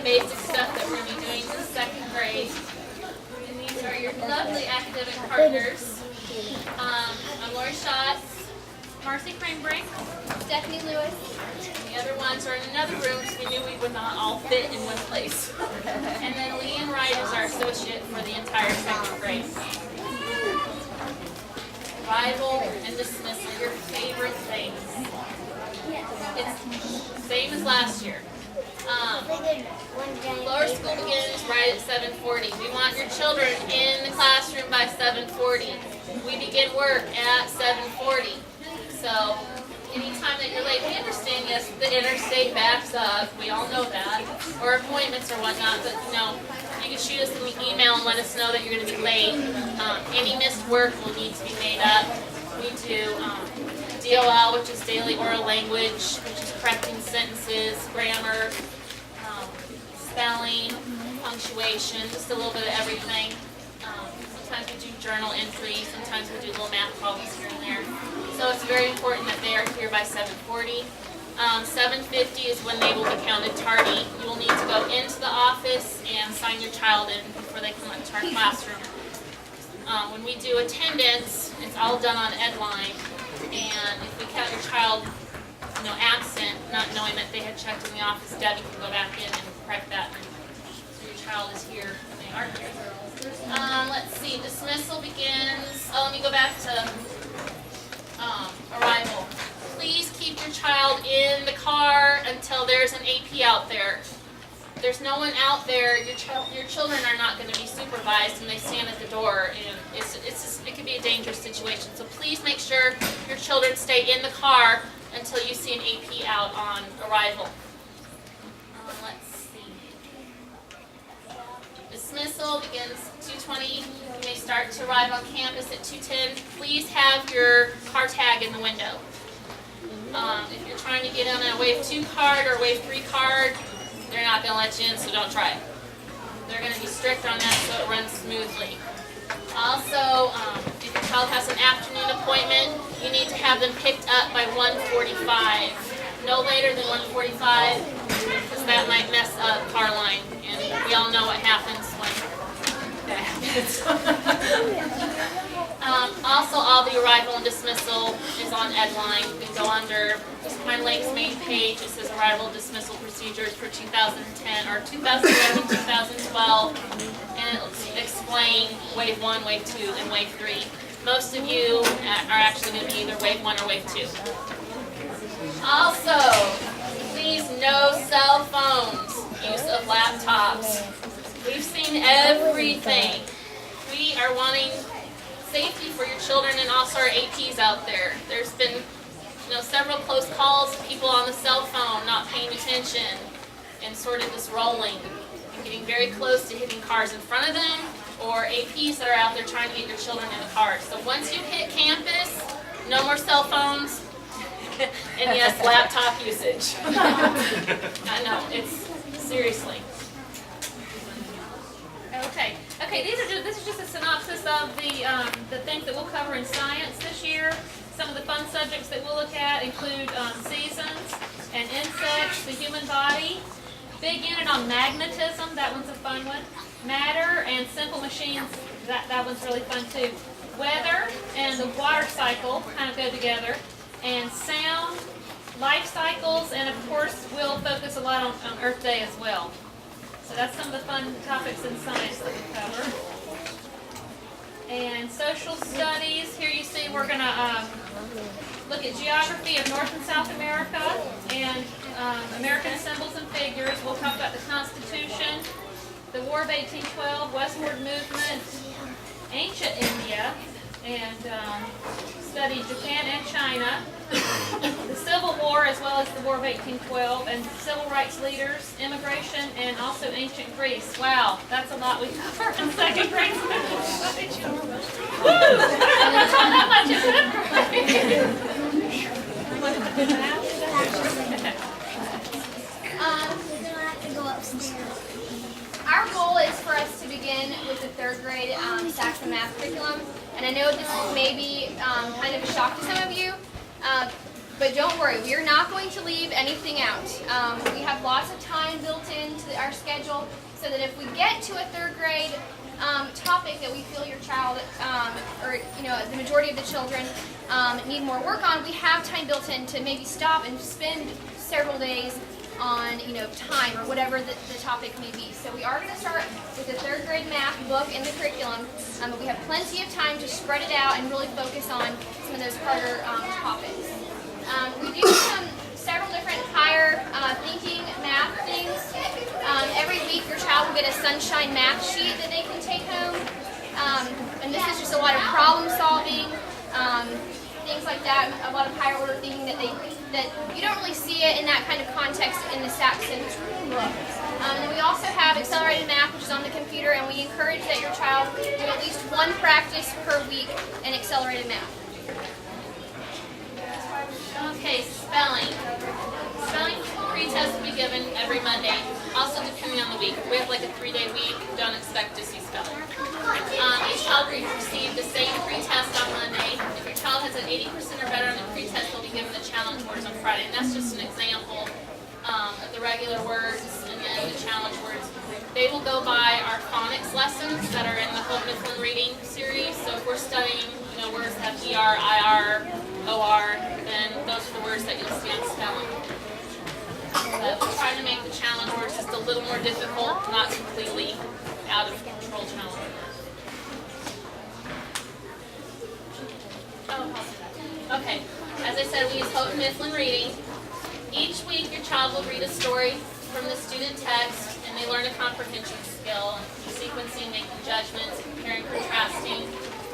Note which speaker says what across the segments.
Speaker 1: basic stuff that we're going to be doing in second grade. And these are your lovely academic partners. I'm Lori Schatz, Marcy Cranebrink,
Speaker 2: Stephanie Lewis.
Speaker 1: and the other ones are in another room because we knew we would not all fit in one place. And then Leanne Wright is our associate for the entire second grade. Arrival and dismissal, your favorite things. It's same as last year. Lower school begins right at 7:40. We want your children in the classroom by 7:40. We begin work at 7:40. So anytime that you're late, we understand, yes, the interstate backs up. We all know that. Or appointments or whatnot, but you can shoot us an email and let us know that you're going to be late. Any missed work will need to be made up. We do DOL, which is daily oral language, which is correcting sentences, grammar, spelling, punctuation, just a little bit of everything. Sometimes we do journal entries, sometimes we do little math problems here and there. So it's very important that they are here by 7:40. 7:50 is when they will be counted tardy. You will need to go into the office and sign your child in before they come into our classroom. When we do attendance, it's all done on Edline, and if we count your child absent, not knowing that they had checked in the office, Debbie can go back in and correct that. So your child is here when they are here. Let's see, dismissal begins, let me go back to arrival. Please keep your child in the car until there's an AP out there. If there's no one out there, your children are not going to be supervised and they stand at the door, and it could be a dangerous situation. So please make sure your children stay in the car until you see an AP out on arrival. Let's see. Dismissal begins 2:20. You may start to arrive on campus at 2:10. Please have your car tag in the window. If you're trying to get on a Wave 2 card or Wave 3 card, they're not going to let you in, so don't try it. They're going to be strict on that so it runs smoothly. Also, if your child has an afternoon appointment, you need to have them picked up by 1:45. No later than 1:45, because that might mess up car line, and we all know what happens when that happens. Also, all the arrival and dismissal is on Edline. You can go under Pine Lake's main page. It says arrival dismissal procedures for 2010 or 2011-2012, and it will explain Wave 1, Wave 2, and Wave 3. Most of you are actually going to be either Wave 1 or Wave 2. Also, please no cell phones, use of laptops. We've seen everything. We are wanting safety for your children and also our APs out there. There's been several close calls, people on the cell phone not paying attention and sort of just rolling and getting very close to hitting cars in front of them, or APs that are out there trying to get your children in the car. So once you hit campus, no more cell phones, and yes, laptop usage. I know, it's seriously. Okay. This is just a synopsis of the things that we'll cover in science this year. Some of the fun subjects that we'll look at include seasons and insects, the human body. Big unit on magnetism, that one's a fun one. Matter and simple machines, that one's really fun too. Weather and the water cycle kind of go together. And sound, life cycles, and of course we'll focus a lot on Earth Day as well. So that's some of the fun topics in science that we cover. And social studies, here you see we're going to look at geography of North and South America and American symbols and figures. We'll talk about the Constitution, the War of 1812, westward movement, ancient India, and study Japan and China, the Civil War as well as the War of 1812, and civil rights leaders, immigration, and also ancient Greece. Wow, that's a lot we cover in second grade. Woo! I'm not taught that much in
Speaker 2: Our goal is for us to begin with the third grade Saxon math curriculum, and I know this is maybe kind of a shock to some of you. But don't worry, we are not going to leave anything out. We have lots of time built into our schedule so that if we get to a third grade topic that we feel your child, or the majority of the children need more work on, we have time built in to maybe stop and spend several days on time or whatever the topic may be. So we are going to start with the third grade math book and the curriculum, but we have plenty of time to spread it out and really focus on some of those harder topics. We do several different higher thinking math things. Every week your child will get a sunshine math sheet that they can take home, and this is just a lot of problem solving, things like that, a lot of higher order thinking that you don't really see it in that kind of context in the Saxon book. And then we also have accelerated math, which is on the computer, and we encourage that your child do at least one practice per week in accelerated math.
Speaker 1: Okay, spelling. Spelling pretest will be given every Monday, also depending on the week. If we have like a 3-day week, don't expect to see spelling. Each child will receive the same pretest on Monday. If your child has an 80% or better on the pretest, they'll be given the challenge words on Friday. And that's just an example of the regular words and then the challenge words. They will go by our phonics lessons that are in the Hope Mifflin reading series. So if we're studying words that have ER, IR, OR, then those are the words that you'll see on spelling. But we're trying to make the challenge words just a little more difficult, not completely out of control challenge words. Oh, okay. As I said, we use Houghton Mifflin reading. Each week your child will read a story from the student text, and they learn a comprehension skill, sequencing, making judgments, comparing, contrasting,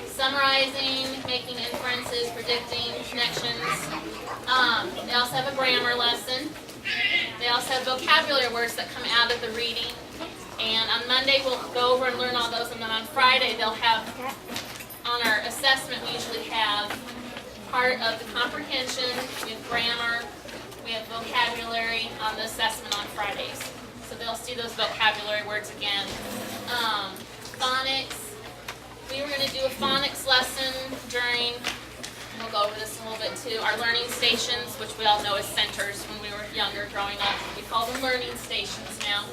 Speaker 1: summarizing, making inferences, predicting connections. They also have a grammar lesson. They also have vocabulary words that come out of the reading. And on Monday we'll go over and learn all those, and then on Friday they'll have, on our assessment we usually have part of the comprehension, we have grammar, we have vocabulary on the assessment on Fridays. So they'll see those vocabulary words again. Phonics. We were going to do a phonics lesson during, and we'll go over this a little bit too, our learning stations, which we all know as centers when we were younger growing up. We call them learning stations now.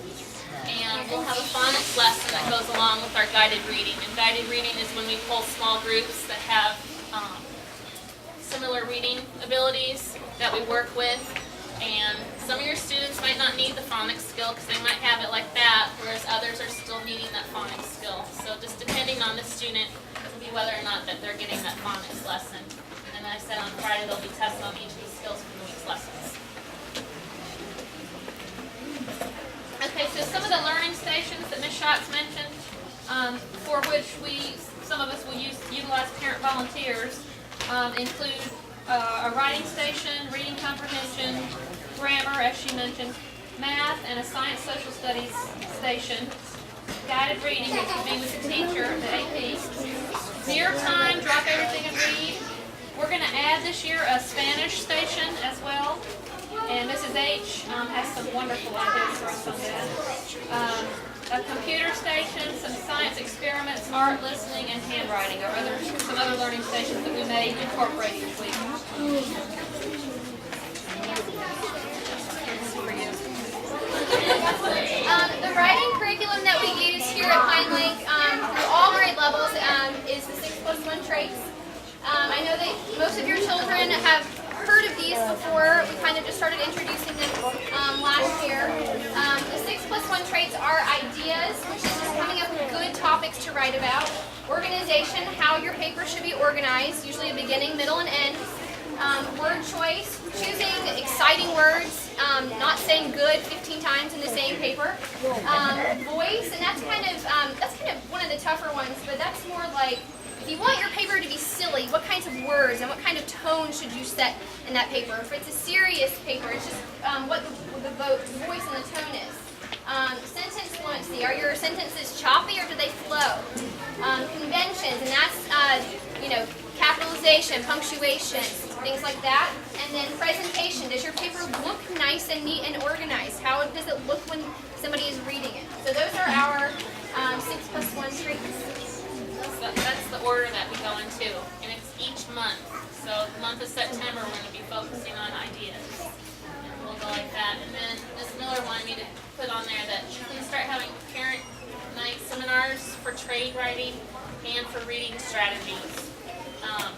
Speaker 1: And we'll have a phonics lesson that goes along with our guided reading. And guided reading is when we pull small groups that have similar reading abilities that we work with. And some of your students might not need the phonics skill because they might have it like that, whereas others are still needing that phonics skill. So just depending on the student will be whether or not that they're getting that phonics lesson. And then I said on Friday they'll be tested on each of these skills from the week's lessons. Okay, so some of the learning stations that Ms. Schatz mentioned, for which some of us will utilize parent volunteers, include a writing station, reading comprehension, grammar, as she mentioned, math, and a science social studies station. Guided reading, which would be with the teacher, the AP. Mirror time, drop everything and read. We're going to add this year a Spanish station as well. And Mrs. H has some wonderful ideas for us on that. A computer station, some science experiments, art, listening, and handwriting are some other learning stations that we may incorporate this week.
Speaker 2: The writing curriculum that we use here at Pine Lake through all grade levels is the 6+1 traits. I know that most of your children have heard of these before. We kind of just started introducing them last year. The 6+1 traits are ideas, which is just coming up with good topics to write about. Organization, how your paper should be organized, usually a beginning, middle, and end. Word choice, choosing exciting words, not saying good 15 times in the same paper. Voice, and that's kind of one of the tougher ones, but that's more like, if you want your paper to be silly, what kinds of words and what kind of tone should you set in that paper? If it's a serious paper, it's just what the voice and the tone is. Sentence fluency, are your sentences choppy or do they flow? Conventions, and that's, capitalization, punctuation, things like that. And then presentation, does your paper look nice and neat and organized? How does it look when somebody is reading it? So those are our 6+1 traits.
Speaker 1: that's the order that we go into, and it's each month. So the month of September, we're going to be focusing on ideas, and we'll go like that. And then Ms. Miller wanted me to put on there that she's going to start having parent night seminars for trade writing and for reading strategies,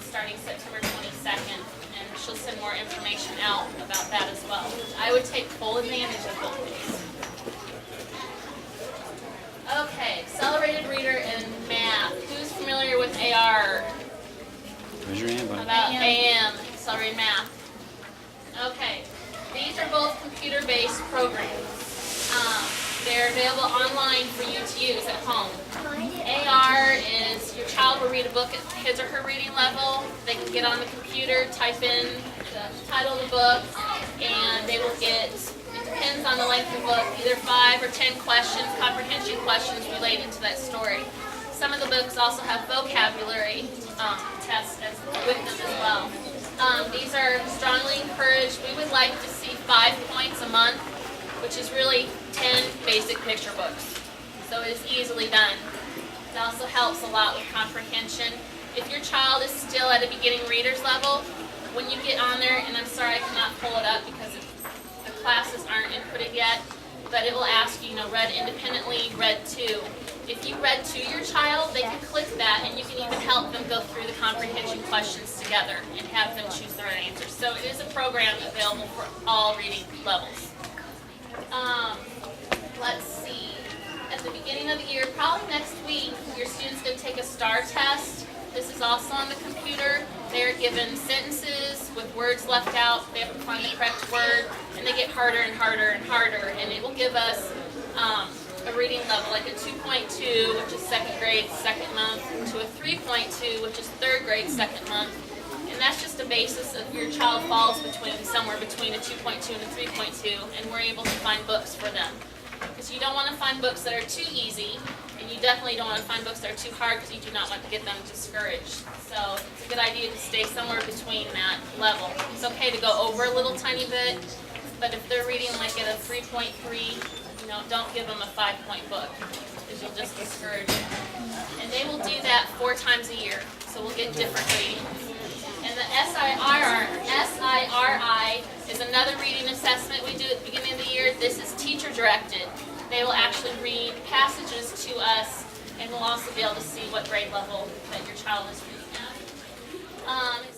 Speaker 1: starting September 22nd. And she'll send more information out about that as well. I would take full advantage of both days. Okay, accelerated reader and math. Who's familiar with AR?
Speaker 3: Raise your hand, buddy.
Speaker 1: About AM, accelerated math. Okay, these are both computer-based programs. They're available online for you to use at home. AR is your child will read a book at his or her reading level. They can get on the computer, type in the title of the book, and they will get, it depends on the length of the book, either 5 or 10 questions, comprehension questions related to that story. Some of the books also have vocabulary tests with them as well. These are strongly encouraged. We would like to see 5 points a month, which is really 10 basic picture books. So it is easily done. It also helps a lot with comprehension. If your child is still at a beginning reader's level, when you get on there, and I'm sorry I cannot pull it up because the classes aren't inputted yet, but it will ask you, read independently, read to. If you read to your child, they can click that, and you can even help them go through the comprehension questions together and have them choose the right answers. So it is a program available for all reading levels. Let's see. At the beginning of the year, probably next week, your student's going to take a STAR test. This is also on the computer. They're given sentences with words left out. They have to find the correct word, and they get harder and harder and harder. And it will give us a reading level, like a 2.2, which is second grade, second month, to a 3.2, which is third grade, second month. And that's just a basis of your child falls somewhere between a 2.2 and a 3.2, and we're able to find books for them. Because you don't want to find books that are too easy, and you definitely don't want to find books that are too hard because you do not want to get them discouraged. So it's a good idea to stay somewhere between that level. It's okay to go over a little tiny bit, but if they're reading like at a 3.3, don't give them a 5-point book because you'll just discourage them. And they will do that 4 times a year, so we'll get different readings. And the SIRI is another reading assessment we do at the beginning of the year. This is teacher directed. They will actually read passages to us, and we'll also be able to see what grade level that your child is reading at.